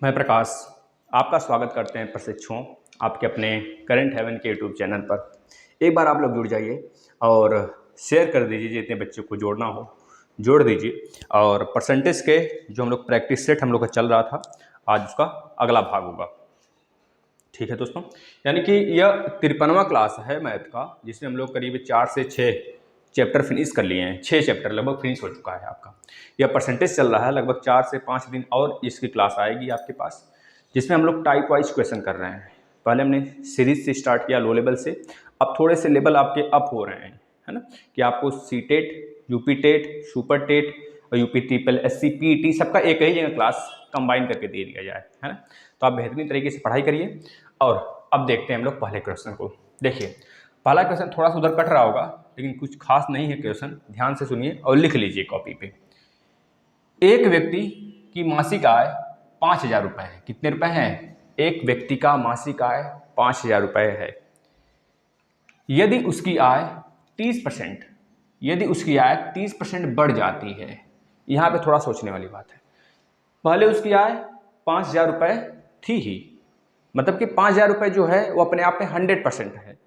मैं प्रकाश आपका स्वागत करते हैं प्रशिक्षुओं आपके अपने करंट हेवन के यूट्यूब चैनल पर। एक बार आप लोग जुड़ जाइए और शेयर कर दीजिए, जितने बच्चों को जोड़ना हो जोड़ दीजिए। और परसेंटेज के जो हम लोग प्रैक्टिस सेट हम लोग का चल रहा था, आज उसका अगला भाग होगा। ठीक है दोस्तों, यानी कि यह 53वां क्लास है मैथ का, जिसमें हम लोग करीब 4 से 6 चैप्टर फिनिश कर लिए हैं। 6 चैप्टर लगभग फिनिश हो चुका है आपका। यह परसेंटेज चल रहा है, लगभग 4 से 5 दिन और इसकी क्लास आएगी आपके पास, जिसमें हम लोग टाइप वाइज क्वेश्चन कर रहे हैं। पहले हमने सीरीज से स्टार्ट किया लो लेवल से, अब थोड़े से लेवल आपके अप हो रहे हैं, है ना, कि आपको CTET, UP TET, super TET और यूपी ट्रिपल एससी पीईटी सबका एक ही जगह क्लास कंबाइन करके दे दिया जाए, है ना। तो आप बेहतरीन तरीके से पढ़ाई करिए। और अब देखते हैं हम लोग पहले क्वेश्चन को। देखिए, पहला क्वेश्चन थोड़ा सा उधर कट रहा होगा, लेकिन कुछ खास नहीं है क्वेश्चन, ध्यान से सुनिए और लिख लीजिए कॉपी पे। एक व्यक्ति की मासिक आय 5,000 रुपये है। कितने रुपए हैं? एक व्यक्ति का मासिक आय 5,000 रुपये है। यदि उसकी आय 30% यदि उसकी आय 30% बढ़ जाती है। यहाँ पे थोड़ा सोचने वाली बात है। पहले उसकी आय 5,000 रुपये थी ही, मतलब कि 5,000 रुपये जो है वो अपने आप में 100% है।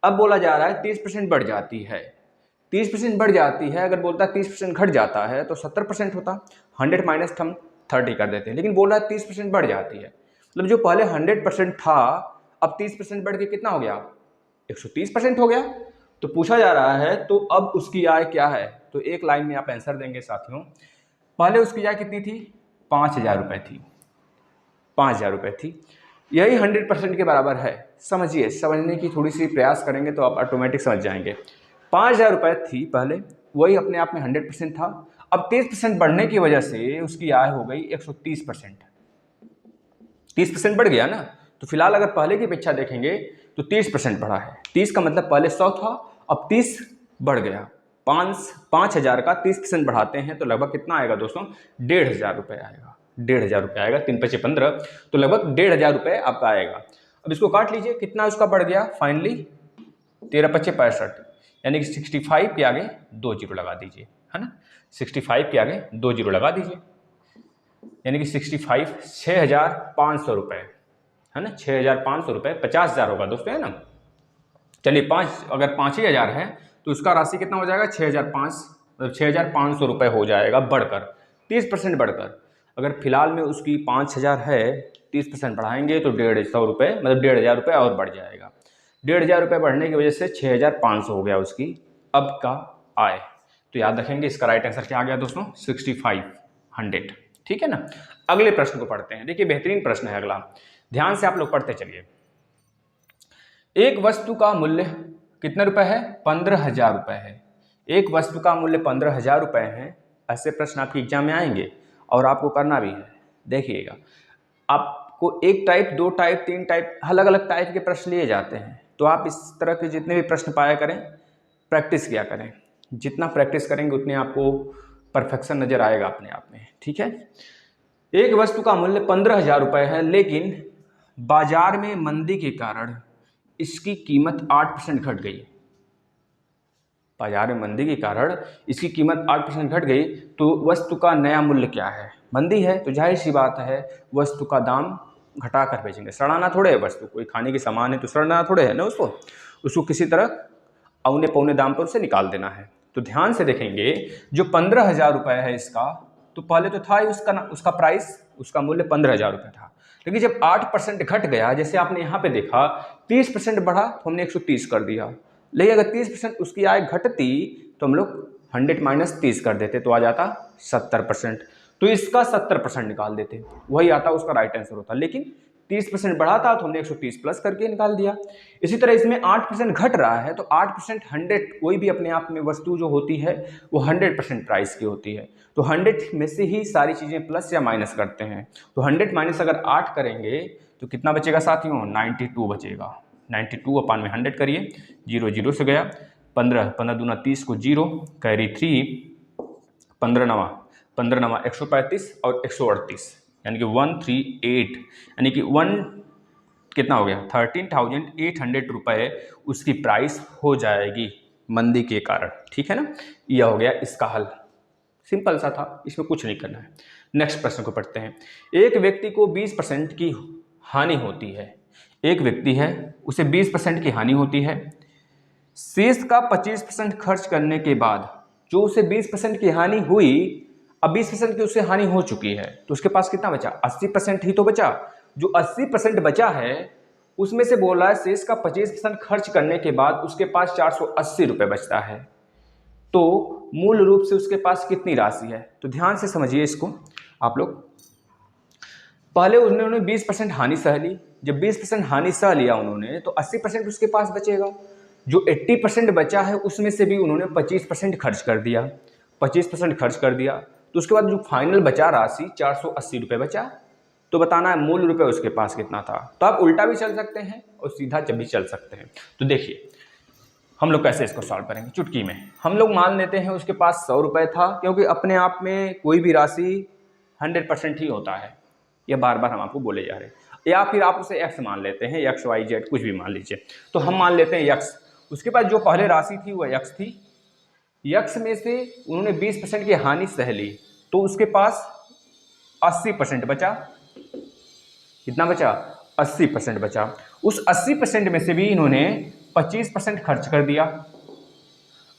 अब बोला जा रहा है 30% बढ़ जाती है। 30% बढ़ जाती है, अगर बोलता है 30% घट जाता है तो 70% होता। 100 माइनस हम 30 कर देते हैं, लेकिन बोल रहा है 30% बढ़ जाती है, मतलब जो पहले 100% था अब 30% बढ़ के कितना हो गया? 130% हो गया। तो पूछा जा रहा है तो अब उसकी आय क्या है? तो एक लाइन में आप आंसर देंगे साथियों। पहले उसकी आय कितनी थी? 5,000 रुपये थी। 5,000 रुपये थी, यही 100% के बराबर है। समझिए, समझने की थोड़ी सी प्रयास करेंगे तो आप ऑटोमेटिक समझ जाएंगे। 5,000 रुपये थी पहले, वही अपने आप में 100% था। अब 30% बढ़ने की वजह से उसकी आय हो गई 130%। 30% बढ़ गया ना, तो फिलहाल अगर पहले की अपेक्षा देखेंगे तो 30% बढ़ा है। 30 का मतलब पहले 100 था, अब 30 बढ़ गया। 5,000 का 30% बढ़ाते हैं तो लगभग कितना आएगा दोस्तों? 1,500 रुपये आएगा। 1,500 रुपये आएगा। 3 पचे 15, तो लगभग 1,500 रुपये आपका आएगा। अब इसको काट लीजिए, कितना उसका बढ़ गया फाइनली? 13 पचे 65, यानी कि 65 के आगे 2 जीरो लगा दीजिए, है ना। 65 के आगे 2 जीरो लगा दीजिए, यानी कि 65 6,500 रुपये, है ना। 6,500 रुपये 50,000 होगा दोस्तों, है ना। चलिए, अगर 5,000 है तो उसका राशि कितना हो जाएगा? 6,500, मतलब 6,500 रुपये हो जाएगा बढ़कर, 30% बढ़कर। अगर फिलहाल में उसकी 5,000 है, 30% बढ़ाएंगे तो 150 रुपये, मतलब 1,500 रुपये और बढ़ जाएगा। 1,500 रुपये बढ़ने की वजह से 6,500 हो गया उसकी अब का आय। तो याद रखेंगे, इसका राइट आंसर क्या आ गया दोस्तों? 6,500। ठीक है ना। अगले प्रश्न को पढ़ते हैं। देखिए, बेहतरीन प्रश्न है अगला, ध्यान से आप लोग पढ़ते चलिए। एक वस्तु का मूल्य कितने रुपए है? 15,000 रुपये है। एक वस्तु का मूल्य 15,000 रुपये है। ऐसे प्रश्न आपके एग्जाम में आएंगे और आपको करना भी है। देखिएगा, आपको 1 टाइप, 2 टाइप, 3 टाइप, अलग अलग टाइप के प्रश्न लिए जाते हैं। तो आप इस तरह के जितने भी प्रश्न पाया करें, प्रैक्टिस किया करें। जितना प्रैक्टिस करेंगे उतने आपको परफेक्शन नजर आएगा अपने आप में। ठीक है। एक वस्तु का मूल्य 15,000 रुपये है, लेकिन बाजार में मंदी के कारण इसकी कीमत 8% घट गई। बाजार में मंदी के कारण इसकी कीमत 8% घट गई, तो वस्तु का नया मूल्य क्या है? मंदी है तो जाहिर सी बात है वस्तु का दाम घटा कर बेचेंगे। सड़ाना थोड़े है वस्तु, कोई खाने की सामान है तो सड़ना थोड़े है ना उसको किसी तरह औने पौने दाम पर उसे निकाल देना है। तो ध्यान से देखेंगे, जो 15,000 रुपये है इसका, तो पहले तो था ही उसका प्राइस, उसका मूल्य 15,000 रुपये था। लेकिन जब 8% घट गया, जैसे आपने यहाँ पे देखा 30% बढ़ा तो हमने 130 कर दिया। लेकिन अगर 30% उसकी आय घटती तो हम लोग 100 माइनस 30 कर देते तो आ जाता 70%। तो इसका 70% निकाल देते, वही आता उसका राइट आंसर होता। लेकिन 30% बढ़ा था तो हमने 130 प्लस करके निकाल दिया। इसी तरह इसमें 8% घट रहा है, तो 8% 100, कोई भी अपने आप में वस्तु जो होती है वो 100% प्राइस की होती है। तो 100 में से ही सारी चीज़ें प्लस या माइनस करते हैं। तो 100 माइनस अगर 8 करेंगे तो कितना बचेगा साथियों? 92 बचेगा। 92 अपान में 100 करिए, 0 0 से गया। 15 15 दूना 30 को 0 कैरी 3, 15 नवा 135 और 138, यानी कि 138, यानी कि 1 कितना हो गया? 13,800 रुपये उसकी प्राइस हो जाएगी मंदी के कारण। ठीक है ना। यह हो गया इसका हल। सिंपल सा था, इसमें कुछ नहीं करना है। नेक्स्ट प्रश्न को पढ़ते हैं। एक व्यक्ति को 20% की हानि होती है, एक व्यक्ति है उसे 20% की हानि होती है, शेष का 25% खर्च करने के बाद जो उसे 20% की हानि हुई, अब 20% की उसे हानि हो चुकी है तो उसके पास कितना बचा, 80% ही तो बचा। जो 80% बचा है उसमें से बोला है शेष का 25% खर्च करने के बाद उसके पास 480 रुपये बचता है, तो मूल रूप से उसके पास कितनी राशि है। तो ध्यान से समझिए इसको आप लोग। पहले उन्होंने 20% हानि सह ली, जब 20% हानि सह लिया उन्होंने तो 80% उसके पास बचेगा। जो 80% बचा है उसमें से भी उन्होंने 25% खर्च कर दिया, 25% खर्च कर दिया, तो उसके बाद जो फाइनल बचा राशि 480 रुपये बचा। तो बताना है मूल रुपये उसके पास कितना था। तो आप उल्टा भी चल सकते हैं और सीधा जब भी चल सकते हैं। तो देखिए हम लोग कैसे इसको सॉल्व करेंगे। चुटकी में हम लोग मान लेते हैं उसके पास 100 रुपये था, क्योंकि अपने आप में कोई भी राशि 100% ही होता है, यह बार बार हम आपको बोले जा रहे हैं। या फिर आप उसे x मान लेते हैं, x y z कुछ भी मान लीजिए। तो हम मान लेते हैं x। उसके बाद जो पहले राशि थी वह x थी, x में से उन्होंने 20% की हानि सह ली तो उसके पास 80% बचा। कितना बचा, 80% बचा। उस 80% में से भी इन्होंने 25% खर्च कर दिया।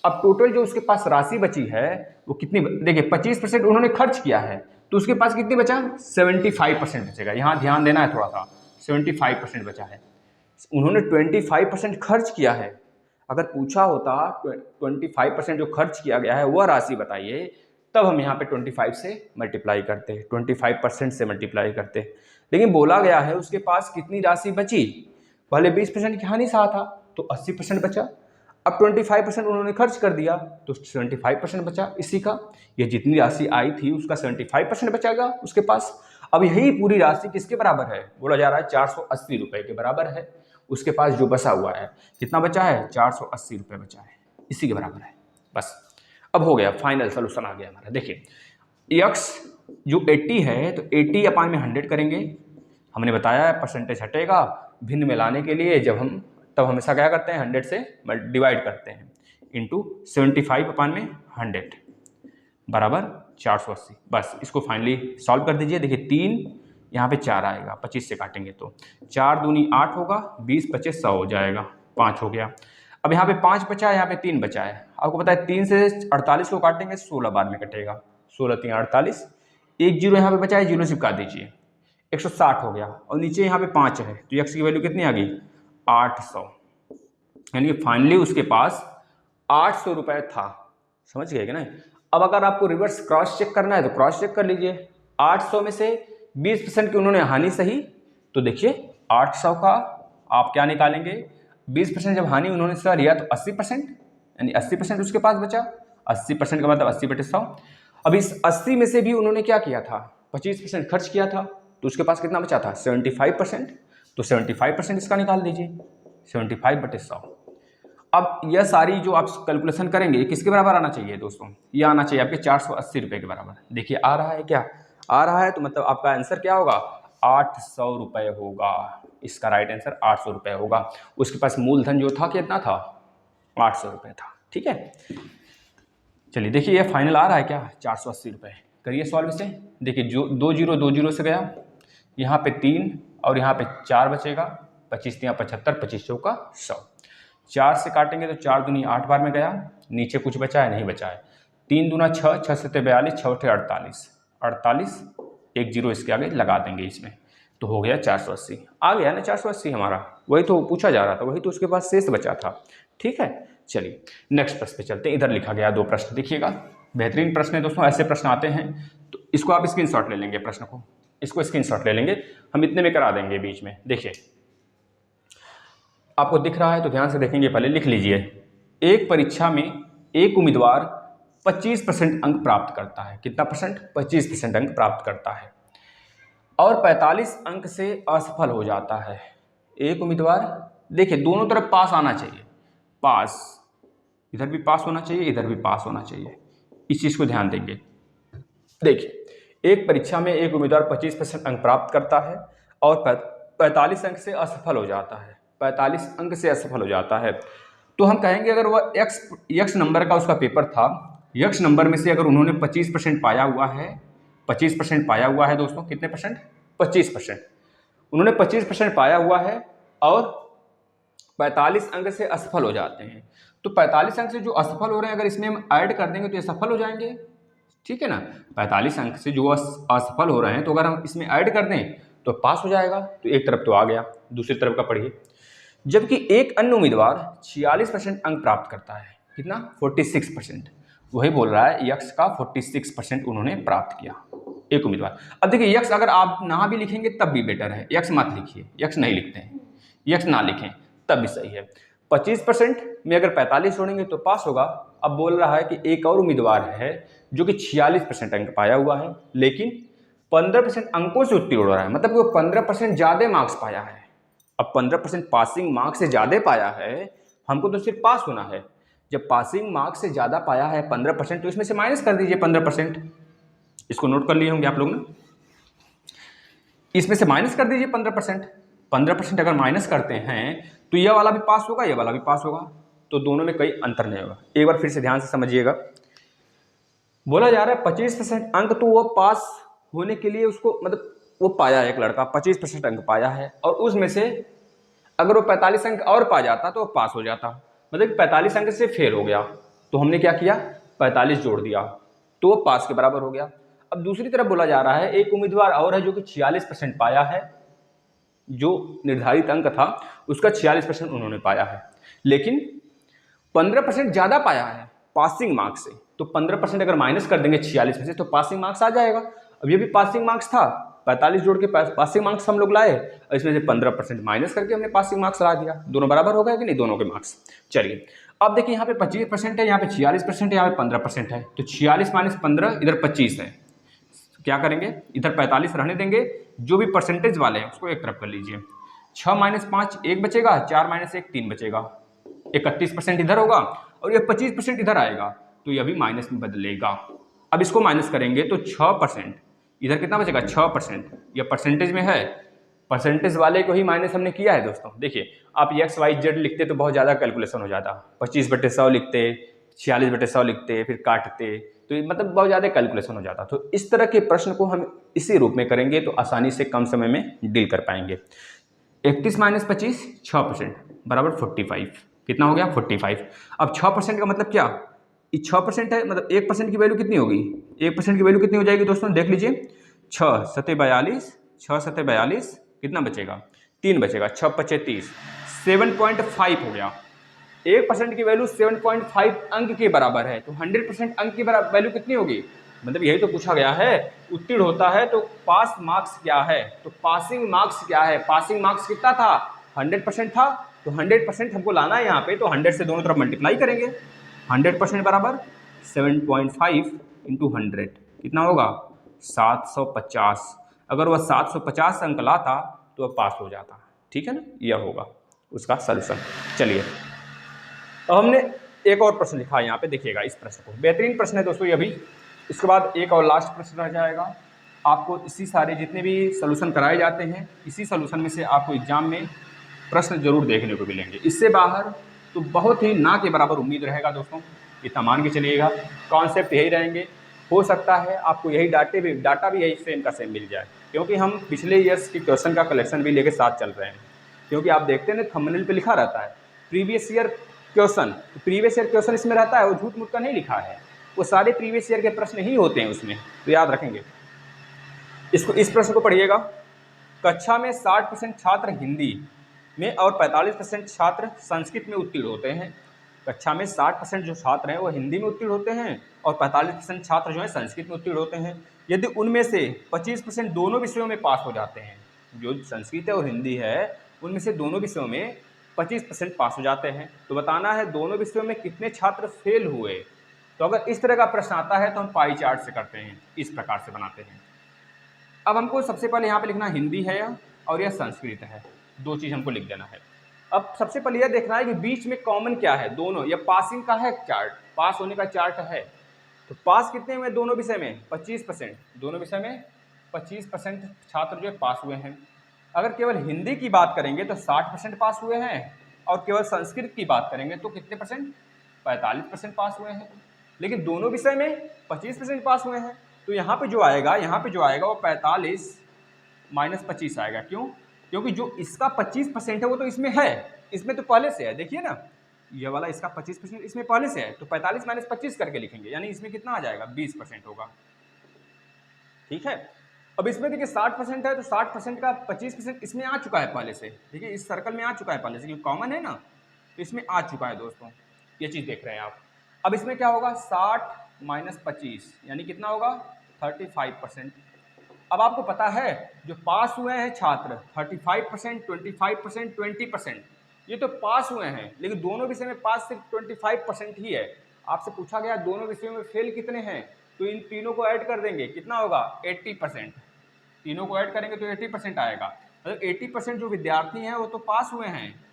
अब टोटल जो उसके पास राशि बची है वो कितनी, देखिए 25% उन्होंने खर्च किया है तो उसके पास कितनी बचा, 75% बचेगा। यहाँ ध्यान देना है थोड़ा सा, 75% बचा है। उन्होंने 25% खर्च किया है। अगर पूछा होता 25% जो खर्च किया गया है वह राशि बताइए, तब हम यहाँ पे 25 से मल्टीप्लाई करते, 25% से मल्टीप्लाई करते। लेकिन बोला गया है उसके पास कितनी राशि बची, पहले 20% की हानि सहा था तो 80% बचा। अब 25% उन्होंने खर्च कर दिया तो 75% बचा इसी का। ये जितनी राशि आई थी उसका 75% बचाएगा उसके पास। अब यही पूरी राशि किसके बराबर है, बोला जा रहा है 480 रुपये के बराबर है। उसके पास जो बचा हुआ है, कितना बचा है, 480 रुपये बचा है, इसी के बराबर है। बस अब हो गया, फाइनल सोल्यूशन आ गया हमारा। देखिए x जो 80 है तो 80 अपान में 100 करेंगे। हमने बताया है परसेंटेज हटेगा भिन्न में लाने के लिए, जब हम तब हमेशा क्या करते हैं 100 से डिवाइड करते हैं, इंटू 75 अपान में 100 बराबर 480। बस इसको फाइनली सॉल्व कर दीजिए। देखिए 3 यहाँ पे 4 आएगा, 25 से काटेंगे तो 4 दूनी 8 होगा, 20 25 100 हो जाएगा, 5 हो गया। अब यहाँ पे 5 बचा है, यहाँ पे 3 बचा है। आपको पता है 3 से 48 को काटेंगे 16 बार में कटेगा, 16 3 48, एक जीरो यहाँ पे बचा है, जीरो चिपका दीजिए, 160 हो गया। और नीचे यहाँ पे 5 है तो एक्स की वैल्यू कितनी आ गई, 800। यानी कि फाइनली उसके पास 800 रुपये था। समझ गए कि नहीं। अब अगर आपको रिवर्स क्रॉस चेक करना है तो क्रॉस चेक कर लीजिए। 800 में से 20% की उन्होंने हानि सही, तो देखिए 800 का आप क्या निकालेंगे, 20% जब हानि उन्होंने सह लिया तो 80%, यानी 80% उसके पास बचा। 80% का मतलब 80/100। अब इस 80 में से भी उन्होंने क्या किया था, 25% खर्च किया था, तो उसके पास कितना बचा था, 75%। तो 75% इसका निकाल दीजिए, 75/100। अब यह सारी जो आप कैलकुलेशन करेंगे ये किसके बराबर आना चाहिए दोस्तों, ये आना चाहिए आपके 480 रुपये के बराबर। देखिए आ रहा है, क्या आ रहा है, तो मतलब आपका आंसर क्या होगा, 800 रुपये होगा। इसका राइट आंसर 800 रुपये होगा। उसके पास मूलधन जो था कितना था, 800 रुपये था। ठीक है, चलिए देखिए ये फाइनल आ रहा है क्या, 480 रुपये। करिए सॉल्व इसे। देखिए जो 2 जीरो से गया, यहाँ पे 3 और यहाँ पे 4 बचेगा, 25 3 75, 25 चौका 100। 4 से काटेंगे तो 4 दूनी 8 बार में गया, नीचे कुछ बचा है, नहीं बचा है। 3 दूना 6, 6 7 42, 6 48, 48, एक जीरो इसके आगे लगा देंगे इसमें, तो हो गया 480। आ गया ना 480 हमारा, वही तो पूछा जा रहा था, वही तो उसके पास शेष बचा था। ठीक है, चलिए नेक्स्ट प्रश्न पे चलते हैं। इधर लिखा गया 2 प्रश्न, देखिएगा बेहतरीन प्रश्न है दोस्तों। ऐसे प्रश्न आते हैं तो इसको आप स्क्रीनशॉट ले लेंगे, प्रश्न को इसको स्क्रीनशॉट ले लेंगे, हम इतने में करा देंगे बीच में। देखिए आपको दिख रहा है तो ध्यान से देखेंगे, पहले लिख लीजिए। एक परीक्षा में एक उम्मीदवार 25% अंक प्राप्त करता है। कितना परसेंट, 25% अंक प्राप्त करता है और 45 अंक से असफल हो जाता है। एक उम्मीदवार, देखिए दोनों तरफ पास आना चाहिए, पास, इधर भी पास होना चाहिए, इधर भी पास होना चाहिए, इस चीज़ को ध्यान देंगे। देखिए एक परीक्षा में एक उम्मीदवार 25% अंक प्राप्त करता है और 45 अंक से असफल हो जाता है, 45 अंक से असफल हो जाता है। तो हम कहेंगे अगर वह x नंबर का उसका पेपर था यक्स नंबर में से अगर उन्होंने 25% पाया हुआ है, 25% पाया हुआ है दोस्तों, कितने परसेंट? 25%। उन्होंने 25% पाया हुआ है और 45 अंक से असफल हो जाते हैं। तो 45 अंक से जो असफल हो रहे हैं, अगर इसमें हम ऐड कर देंगे तो ये सफल हो जाएंगे, ठीक है ना। 45 अंक से जो असफल हो रहे हैं, तो अगर हम इसमें ऐड कर दें तो पास हो जाएगा। तो एक तरफ तो आ गया, दूसरी तरफ का पढ़िए। जबकि एक अन्य उम्मीदवार 46% अंक प्राप्त करता है, कितना? 46%। वही बोल रहा है यक्स का 46% उन्होंने प्राप्त किया, एक उम्मीदवार। अब देखिए यक्स अगर आप ना भी लिखेंगे तब भी बेटर है, यक्स मत लिखिए, यक्स नहीं लिखते हैं, यक्स ना लिखें तब भी सही है। 25% में अगर 45 जोड़ेंगे तो पास होगा। अब बोल रहा है कि एक और उम्मीदवार है जो कि 46% अंक पाया हुआ है, लेकिन 15% अंकों से उत्तीर्ण हो रहा है, मतलब वो 15% ज्यादा मार्क्स पाया है। अब 15% पासिंग मार्क्स से ज्यादा पाया है, हमको तो सिर्फ पास होना है। जब पासिंग मार्क्स से ज्यादा पाया है 15%, तो इसमें से माइनस कर दीजिए 15%। इसको नोट कर लिए होंगे आप लोग ने, इसमें से माइनस कर दीजिए 15%। 15% अगर माइनस करते हैं तो यह वाला भी पास होगा, यह वाला भी पास होगा, तो दोनों में कोई अंतर नहीं होगा। एक बार फिर से ध्यान से समझिएगा, बोला जा रहा है 25% अंक तो वो पास होने के लिए उसको, मतलब वो पाया है, एक लड़का 25% अंक पाया है, और उसमें से अगर वो 45 अंक और पा जाता तो वो पास हो जाता, मतलब 45 अंक से फेल हो गया। तो हमने क्या किया, 45 जोड़ दिया, तो वो पास के बराबर हो गया। अब दूसरी तरफ बोला जा रहा है एक उम्मीदवार और है जो कि 46% पाया है, जो निर्धारित अंक था उसका 46% उन्होंने पाया है, लेकिन 15% ज्यादा पाया है पासिंग मार्क्स से। तो 15% अगर माइनस कर देंगे 46 में से तो पासिंग मार्क्स आ जाएगा। अब ये भी पासिंग मार्क्स था, 45 जोड़ के पासिंग मार्क्स हम लोग लाए, और इसमें से 15% माइनस करके हमने पासिंग मार्क्स ला दिया। दोनों बराबर हो गए कि नहीं, दोनों के मार्क्स। चलिए अब देखिए, यहाँ पे 25% है, यहाँ पे 46% है, यहाँ पे 15% है, तो 46 माइनस 15 इधर 25 है। क्या करेंगे, इधर 45 रहने देंगे, जो भी परसेंटेज वाले हैं उसको एक तरफ कर लीजिए। 6 माइनस 5 1 बचेगा, 4 माइनस 1 3 बचेगा, 31% इधर होगा और ये 25% इधर आएगा, तो ये भी माइनस में बदलेगा। अब इसको माइनस करेंगे तो 6%, इधर कितना बचेगा 6%, ये परसेंटेज में है, परसेंटेज वाले को ही माइनस हमने किया है दोस्तों। देखिए आप एक्स वाई जेड लिखते तो बहुत ज़्यादा कैलकुलेशन हो जाता, 25/100 लिखते, 46/100 लिखते, फिर काटते, तो मतलब बहुत ज़्यादा कैलकुलेशन हो जाता। तो इस तरह के प्रश्न को हम इसी रूप में करेंगे तो आसानी से कम समय में डील कर पाएंगे। 31 माइनस 25 6% बराबर 45, कितना हो गया 45। अब 6% का मतलब क्या, 6% है, मतलब 1% की वैल्यू कितनी होगी, 1% की वैल्यू कितनी हो जाएगी दोस्तों, देख लीजिए, 6 सते 42, 6 सते 42, कितना बचेगा 3 बचेगा, 6 पचे 30, 7.5 हो गया। 1% की वैल्यू 7.5 अंक के बराबर है, तो 100% अंक की वैल्यू कितनी होगी, मतलब यही तो पूछा गया है। उत्तीर्ण होता है तो पास मार्क्स क्या है, तो पासिंग मार्क्स क्या है, पासिंग मार्क्स कितना था 100% था, तो 100% हमको लाना है यहाँ पे, तो 100 से दोनों तरफ मल्टीप्लाई करेंगे। 100% बराबर 7.5 इंटू 100 कितना होगा 750। अगर वह 750 अंक लाता तो वह पास हो जाता, ठीक है ना, यह होगा उसका सलूशन। चलिए अब हमने एक और प्रश्न लिखा है यहाँ पे, देखिएगा इस प्रश्न को, बेहतरीन प्रश्न है दोस्तों ये भी। इसके बाद एक और लास्ट प्रश्न रह जाएगा। आपको इसी सारे जितने भी सलूशन कराए जाते हैं, इसी सलूशन में से आपको एग्जाम में प्रश्न जरूर देखने को मिलेंगे। इससे बाहर तो बहुत ही ना के बराबर उम्मीद रहेगा दोस्तों, इतना मान के चलिएगा। कॉन्सेप्ट यही रहेंगे, हो सकता है आपको यही डाटा भी यही सेम का सेम मिल जाए, क्योंकि हम पिछले ईयर्स के क्वेश्चन का कलेक्शन भी लेके साथ चल रहे हैं। क्योंकि आप देखते हैं ना थंबनेल पे लिखा रहता है प्रीवियस ईयर क्वेश्चन, तो प्रीवियस ईयर क्वेश्चन इसमें रहता है, वो झूठ मूठ का नहीं लिखा है, वो सारे प्रीवियस ईयर के प्रश्न ही होते हैं उसमें, तो याद रखेंगे इसको। इस प्रश्न को पढ़िएगा, कक्षा में 60% छात्र हिंदी में और 45% छात्र संस्कृत में उत्तीर्ण होते हैं। कक्षा में 60% जो छात्र हैं वो हिंदी में उत्तीर्ण होते हैं और 45% छात्र जो है संस्कृत में उत्तीर्ण होते हैं। यदि उनमें से 25% दोनों विषयों में पास हो जाते हैं, जो संस्कृत है और हिंदी है उनमें से दोनों विषयों में 25% पास हो जाते हैं, तो बताना है दोनों विषयों में कितने छात्र फेल हुए। तो अगर इस तरह का प्रश्न आता है तो हम पाई चार्ट से करते हैं, इस प्रकार से बनाते हैं। अब हमको सबसे पहले यहाँ पे लिखना हिंदी है और यह संस्कृत है, दो चीज हमको लिख देना है। अब सबसे पहले यह देखना है कि बीच में कॉमन क्या है, दोनों, यह पासिंग का है चार्ट, पास होने का चार्ट है। तो पास कितने हुए दोनों विषय में 25%, दोनों विषय में 25% छात्र जो है पास हुए हैं। अगर केवल हिंदी की बात करेंगे तो 60% पास हुए हैं, और केवल संस्कृत की बात करेंगे तो कितने परसेंट 45% पास हुए हैं। लेकिन दोनों विषय में 25% पास हुए हैं, तो यहाँ पे जो आएगा वो 45 माइनस 25 आएगा। क्यों? क्योंकि जो इसका 25% है वो तो इसमें है, इसमें तो पहले से है। देखिए ना, ये वाला इसका 25% इसमें पहले से है, तो 45 माइनस 25 करके लिखेंगे, यानी इसमें कितना आ जाएगा, 20% होगा। ठीक है, अब इसमें देखिए 60% है, तो 60% का 25% इसमें आ चुका है पहले से। देखिए इस सर्कल में आ चुका है पहले से, क्योंकि कॉमन है ना, तो इसमें आ चुका है दोस्तों, ये चीज़ देख रहे हैं आप। अब इसमें क्या होगा, 60 माइनस 25 यानी कितना होगा, 35%। अब आपको पता है जो पास हुए हैं छात्र 35%, 25%, 20%, ये तो पास हुए हैं, लेकिन दोनों विषय में पास सिर्फ 25% ही है। आपसे पूछा गया दोनों विषयों में फेल कितने हैं, तो इन तीनों को ऐड कर देंगे, कितना होगा, 80%। तीनों को ऐड करेंगे तो 80% आएगा, मतलब 80% जो विद्यार्थी हैं वो तो पास हुए हैं।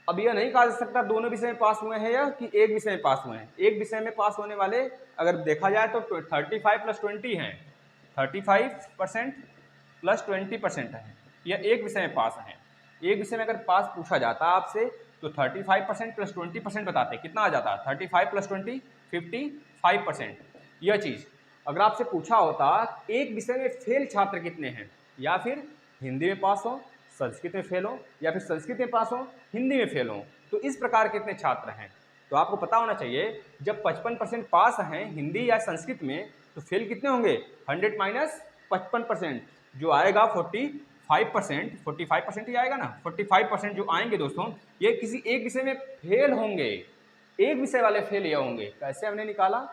अब यह नहीं कहा जा सकता दोनों विषय में पास हुए हैं या कि एक विषय में पास हुए हैं। एक विषय में पास होने वाले अगर देखा जाए तो 35 प्लस 20 हैं, 35% प्लस 20% है, यह एक विषय में पास हैं। एक विषय में अगर पास पूछा जाता आपसे तो 35% प्लस 20% बताते, कितना आ जाता, 35 प्लस 20 55%। यह चीज़ अगर आपसे पूछा होता एक विषय में फेल छात्र कितने हैं, या फिर हिंदी में पास हो, संस्कृत में फेल हो, या फिर संस्कृत में पास हो, हिंदी में फेल हो, तो इस प्रकार कितने छात्र हैं, तो आपको पता होना चाहिए जब 55% पास हैं हिंदी या संस्कृत में, तो फेल कितने होंगे, 100 माइनस 55%, जो आएगा 45% ही आएगा ना, 45% जो आएंगे दोस्तों, ये किसी एक विषय में फेल होंगे। एक विषय वाले फेल ये होंगे। कैसे हमने निकाला,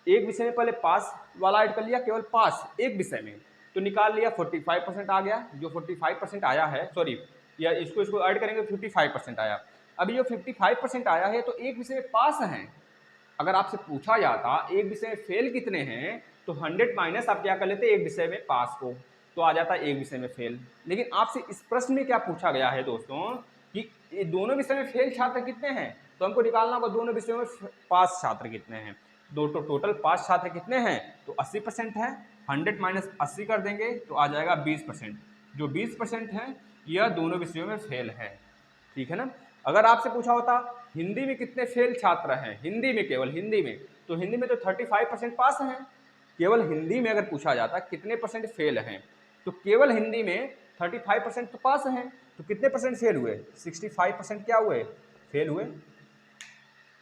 एक विषय में पहले पास वाला ऐड कर लिया, केवल पास एक विषय में, तो निकाल लिया 45% आ गया। जो 45% आया है, सॉरी, या इसको ऐड करेंगे 55% आया। अभी जो 55% आया है तो एक विषय में पास हैं। अगर आपसे पूछा जाता एक विषय में फेल कितने हैं, तो 100 माइनस आप क्या कर लेते, एक विषय में पास को, तो आ जाता एक विषय में फेल। लेकिन आपसे इस प्रश्न में क्या पूछा गया है दोस्तों कि दोनों विषय में फेल छात्र कितने हैं, तो हमको निकालना होगा दोनों विषयों में पास छात्र कितने हैं। दो तो टोटल पास छात्र कितने हैं, तो 80% है, 100 माइनस 80 कर देंगे तो आ जाएगा 20%। जो 20% है यह दोनों विषयों में फेल है। ठीक है ना। अगर आपसे पूछा होता हिंदी में कितने फेल छात्र हैं, हिंदी में, केवल हिंदी में, तो हिंदी में तो 35% पास हैं। केवल हिंदी में अगर पूछा जाता कितने परसेंट फेल हैं, तो केवल हिंदी में 35% तो पास हैं, तो कितने परसेंट फेल हुए, 65% क्या हुए, फेल हुए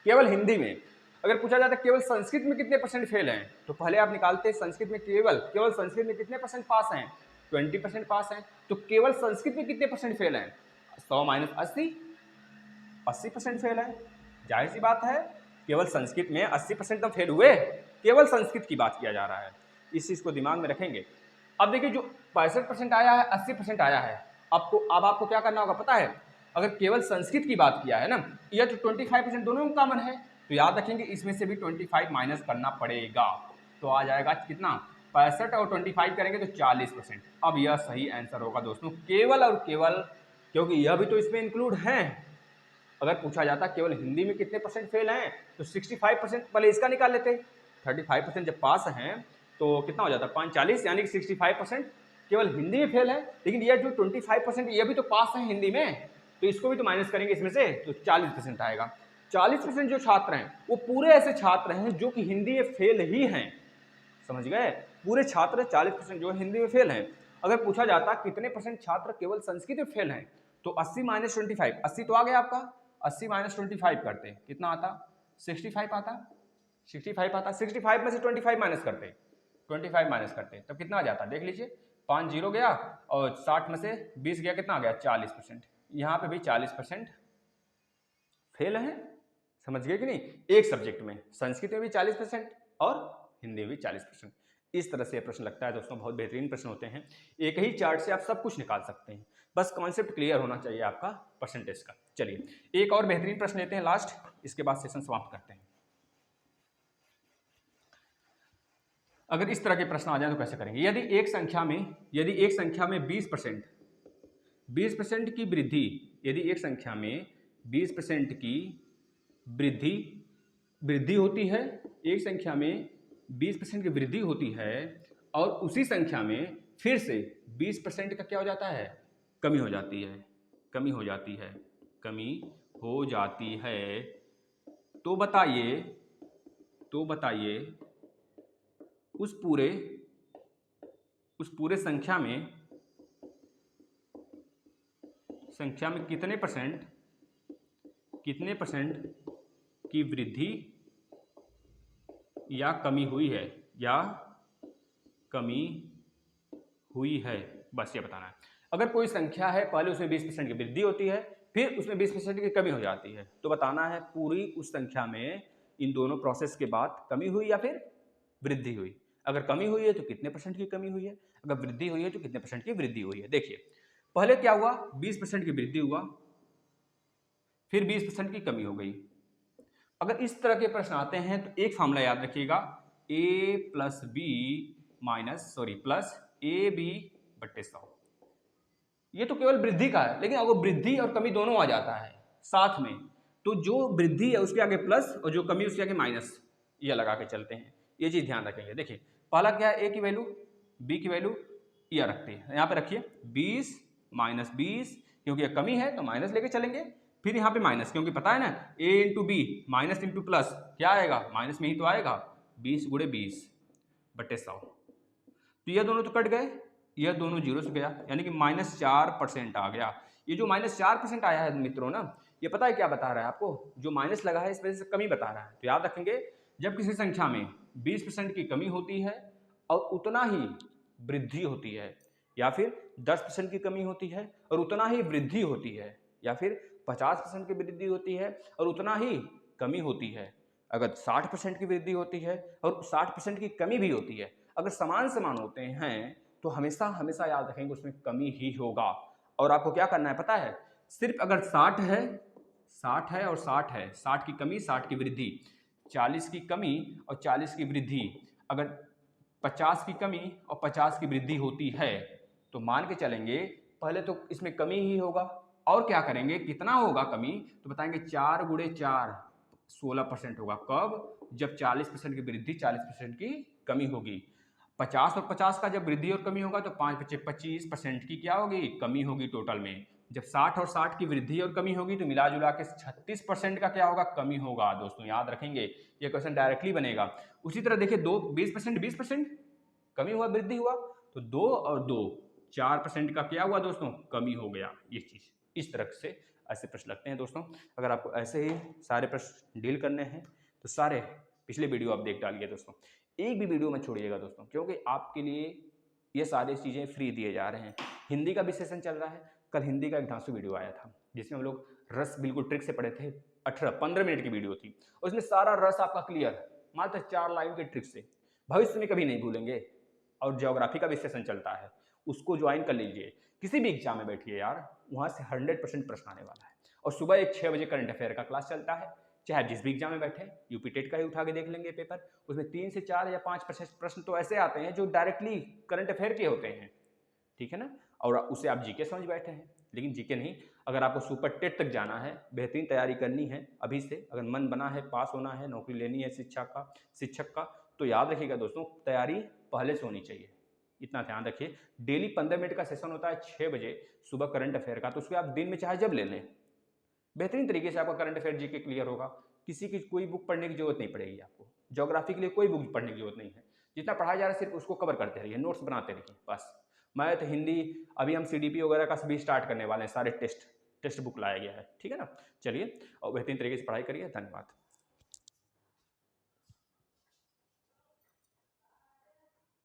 केवल हिंदी में। अगर पूछा जाता केवल संस्कृत में कितने परसेंट फेल हैं, तो पहले आप निकालते संस्कृत में केवल संस्कृत में कितने परसेंट पास हैं, 20% पास हैं, तो केवल संस्कृत में कितने परसेंट फेल हैं, 100 माइनस 80% फेल है। जाहिर सी बात है केवल संस्कृत में 80% तो फेल हुए, केवल संस्कृत की बात किया जा रहा है, इस चीज़ को दिमाग में रखेंगे। अब देखिए जो 65% आया है, 80% आया है, अब आपको क्या करना होगा पता है, अगर केवल संस्कृत की बात किया है ना, यह तो 25% दोनों में कॉमन है, तो याद रखेंगे इसमें से भी 25 माइनस करना पड़ेगा, तो आ जाएगा कितना, 65 और 25 करेंगे तो 40%। अब यह सही आंसर होगा दोस्तों, केवल और केवल, क्योंकि यह भी तो इसमें इंक्लूड है। अगर पूछा जाता केवल हिंदी में कितने परसेंट फेल हैं, तो 65%, पहले इसका निकाल लेते, 35% जब पास हैं तो कितना हो जाता, 540, यानी कि 65% केवल हिंदी में फेल है। लेकिन यह जो 25% यह भी तो पास है हिंदी में, तो इसको भी तो माइनस करेंगे इसमें से, तो 40% आएगा। 40% जो छात्र हैं वो पूरे ऐसे छात्र हैं जो कि हिंदी में फेल ही हैं, समझ गए, पूरे छात्र 40% जो हिंदी में फेल हैं। अगर पूछा जाता कितने परसेंट छात्र केवल संस्कृत में फेल हैं, तो 80 माइनस 25, 80 तो आ गया आपका, 80 माइनस 25 करते कितना आता, 65 आता, 65 आता, 65 में से 25 माइनस करते, 25 माइनस करते तब कितना आ जाता, देख लीजिए, 5 जीरो गया और 60 में से 20 गया, कितना आ गया, 40%। यहाँ पे भी 40% फेल है, समझ गए कि नहीं, एक सब्जेक्ट में, संस्कृत में भी 40% और हिंदी में भी 40%। इस तरह से प्रश्न लगता है दोस्तों, बहुत बेहतरीन प्रश्न होते हैं, एक ही चार्ट से आप सब कुछ निकाल सकते हैं, बस कॉन्सेप्ट क्लियर होना चाहिए आपका परसेंटेज का। चलिए एक और बेहतरीन प्रश्न लेते हैं लास्ट, इसके बाद सेशन समाप्त करते हैं। अगर इस तरह के प्रश्न आ जाए तो कैसे करेंगे, यदि एक संख्या में 20% की वृद्धि, यदि एक संख्या में 20% की वृद्धि होती है, एक संख्या में 20% की वृद्धि होती है और उसी संख्या में फिर से 20% का क्या हो जाता है, कमी हो जाती है, तो बताइए तो बताइए उस पूरे संख्या में कितने परसेंट की वृद्धि या कमी हुई है, बस ये बताना है। अगर कोई संख्या है, पहले उसमें 20% की वृद्धि होती है, फिर उसमें 20% की कमी हो जाती है, तो बताना है पूरी उस संख्या में इन दोनों प्रोसेस के बाद कमी हुई या फिर वृद्धि हुई। अगर कमी हुई है तो कितने परसेंट की कमी हुई है, अगर वृद्धि हुई है तो कितने परसेंट की वृद्धि हुई है। देखिए पहले क्या हुआ, 20% की वृद्धि हुआ, फिर 20% की कमी हो गई। अगर इस तरह के प्रश्न आते हैं तो एक फॉर्मूला याद रखिएगा, प्लस ए बी बट्टे 100। ये तो केवल वृद्धि का है, लेकिन अगर वृद्धि और कमी दोनों आ जाता है साथ में, तो जो वृद्धि है उसके आगे प्लस और जो कमी उसके आगे माइनस, ये लगा के चलते हैं। ये चीज ध्यान रखेंगे। देखिए पहला क्या है, ए की वैल्यू, बी की वैल्यू, यह रखते हैं। यहाँ पे रखिए 20 माइनस 20, क्योंकि यह कमी है तो माइनस लेके चलेंगे। फिर यहाँ पे माइनस, क्योंकि पता है ना A into B minus into plus क्या आएगा, माइनस में ही तो आएगा। 20 गुणे 20 बट्टे 100, तो यह दोनों तो कट गए, यह दोनों जीरो से गया, यानी कि -4% आ गया। ये जो -4% आया है मित्रों ना, ये पता है क्या बता रहा है आपको, जो माइनस लगा है इस वजह से कमी बता रहा है। तो याद रखेंगे, जब किसी संख्या में 20% की कमी होती है और उतना ही वृद्धि होती है, या फिर 10% की कमी होती है और उतना ही वृद्धि होती है, या फिर 50% की वृद्धि होती है और उतना ही कमी होती है, अगर 60% की वृद्धि होती है और 60% की कमी भी होती है, अगर समान समान होते हैं तो हमेशा हमेशा याद रखेंगे उसमें कमी ही होगा। और आपको क्या करना है पता है, सिर्फ अगर 60 है और 60 है, 60 की कमी 60 की वृद्धि, 40 की कमी और 40 की वृद्धि, अगर 50 की कमी और 50 की वृद्धि होती है तो मान के चलेंगे पहले तो इसमें कमी ही होगा। और क्या करेंगे, कितना होगा कमी, तो बताएंगे 4 गुणे 4 16% होगा। कब, जब 40% की वृद्धि 40% की कमी होगी। 50 और 50 का जब वृद्धि और कमी होगा तो 5 बचे 25% की क्या होगी, कमी होगी टोटल में। जब 60 और 60 की वृद्धि और कमी होगी तो मिला जुला के 36% का क्या होगा, कमी होगा। दोस्तों याद रखेंगे, ये क्वेश्चन डायरेक्टली बनेगा। उसी तरह देखिए 20% कमी हुआ वृद्धि हुआ, तो 2 और 2 4% का क्या हुआ दोस्तों, कमी हो गया। ये चीज इस तरह से ऐसे प्रश्न लगते हैं दोस्तों। अगर आपको ऐसे ही सारे प्रश्न डील करने हैं तो सारे पिछले वीडियो आप देख डालिए दोस्तों, एक भी वीडियो मत छोड़िएगा दोस्तों, क्योंकि आपके लिए ये सारी चीज़ें फ्री दिए जा रहे हैं। हिंदी का भी सेशन चल रहा है, कल हिंदी का एक धांसू वीडियो आया था जिसमें हम लोग रस बिल्कुल ट्रिक से पढ़े थे। 15 मिनट की वीडियो थी, उसमें सारा रस आपका क्लियर मात्र 4 लाइन के ट्रिक से, भविष्य में कभी नहीं भूलेंगे। और ज्योग्राफी का भी सेशन चलता है, उसको ज्वाइन कर लीजिए। किसी भी एग्जाम में बैठिए यार, वहाँ से 100% प्रश्न आने वाला है। और सुबह एक 6 बजे करंट अफेयर का क्लास चलता है, चाहे जिस भी एग्जाम में बैठे, यूपी टेट का ही उठा के देख लेंगे पेपर, उसमें 3 से 4 या 5 प्रश्न तो ऐसे आते हैं जो डायरेक्टली करंट अफेयर के होते हैं, ठीक है ना। और उसे आप जीके समझ बैठे हैं, लेकिन जीके नहीं, अगर आपको सुपर टेट तक जाना है, बेहतरीन तैयारी करनी है अभी से, अगर मन बना है, पास होना है, नौकरी लेनी है शिक्षक का, तो याद रखिएगा दोस्तों, तैयारी पहले से होनी चाहिए। इतना ध्यान रखिए। डेली 15 मिनट का सेशन होता है 6 बजे सुबह करंट अफेयर का, तो उसको आप दिन में चाहे जब ले लें, बेहतरीन तरीके से आपका करंट अफेयर जीके क्लियर होगा। किसी की कोई बुक पढ़ने की जरूरत नहीं पड़ेगी आपको, ज्योग्राफी के लिए कोई बुक पढ़ने की जरूरत नहीं है। जितना पढ़ाया जा रहा है सिर्फ उसको कवर करते रहिए, नोट्स बनाते रहिए बस। मैथ, हिंदी, अभी हम सीडीपी वगैरह का भी स्टार्ट करने वाले हैं, सारे टेस्ट बुक लाया गया है, ठीक है ना। चलिए और बेहतरीन तरीके से पढ़ाई करिए। धन्यवाद।